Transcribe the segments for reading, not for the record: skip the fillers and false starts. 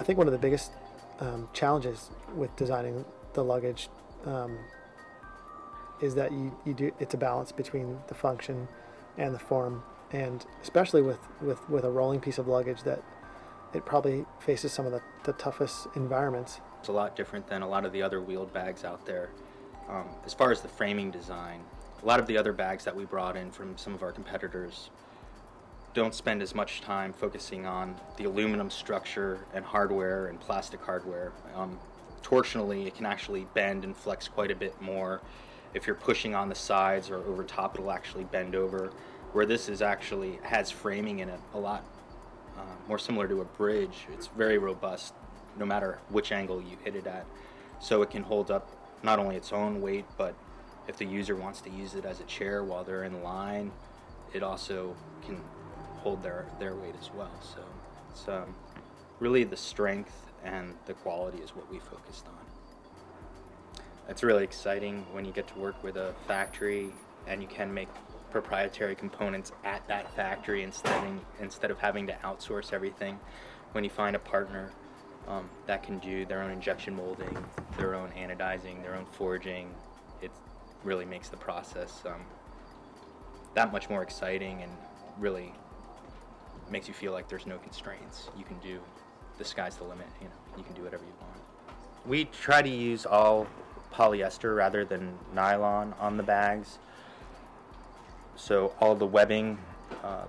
think one of the biggest challenges with designing the luggage is that it's a balance between the function and the form, and especially with a rolling piece of luggage, that it probably faces some of the toughest environments. It's a lot different than a lot of the other wheeled bags out there. As far as the framing design, a lot of the other bags that we brought in from some of our competitors don't spend as much time focusing on the aluminum structure and hardware and plastic hardware. Torsionally, it can actually bend and flex quite a bit more. If you're pushing on the sides or over top, it'll actually bend over. Where this is actually has framing in it a lot more similar to a bridge. It's very robust, no matter which angle you hit it at. So it can hold up not only its own weight, but if the user wants to use it as a chair while they're in line, it also can hold their weight as well. So it's really the strength and the quality is what we focused on. It's really exciting when you get to work with a factory and you can make proprietary components at that factory instead of having to outsource everything. When you find a partner that can do their own injection molding, their own anodizing, their own forging, it really makes the process that much more exciting and really makes you feel like there's no constraints. You can do, the sky's the limit, you can do whatever you want. We try to use all polyester rather than nylon on the bags. So all the webbing,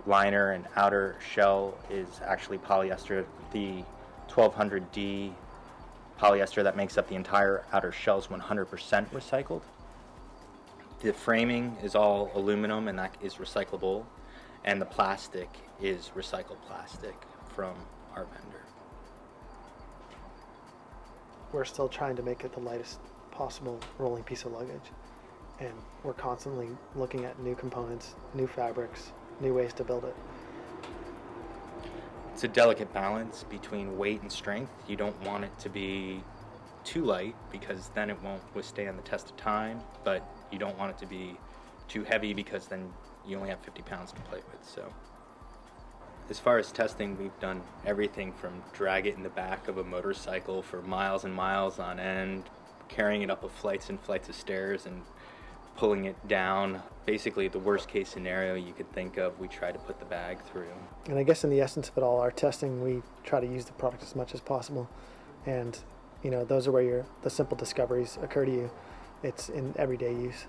liner and outer shell is actually polyester. The 1200D polyester that makes up the entire outer shell is 100% recycled. The framing is all aluminum and that is recyclable, and the plastic is recycled plastic from our vendor. We're still trying to make it the lightest possible rolling piece of luggage, and we're constantly looking at new components, new fabrics, new ways to build it. It's a delicate balance between weight and strength. You don't want it to be too light because then it won't withstand the test of time, but you don't want it to be too heavy because then you only have 50 pounds to play with. So as far as testing, we've done everything from drag it in the back of a motorcycle for miles and miles on end, carrying it up of flights and flights of stairs and pulling it down. Basically the worst case scenario you could think of, we try to put the bag through. And I guess in the essence of it all, our testing, we try to use the product as much as possible. And those are where the simple discoveries occur to you. It's in everyday use.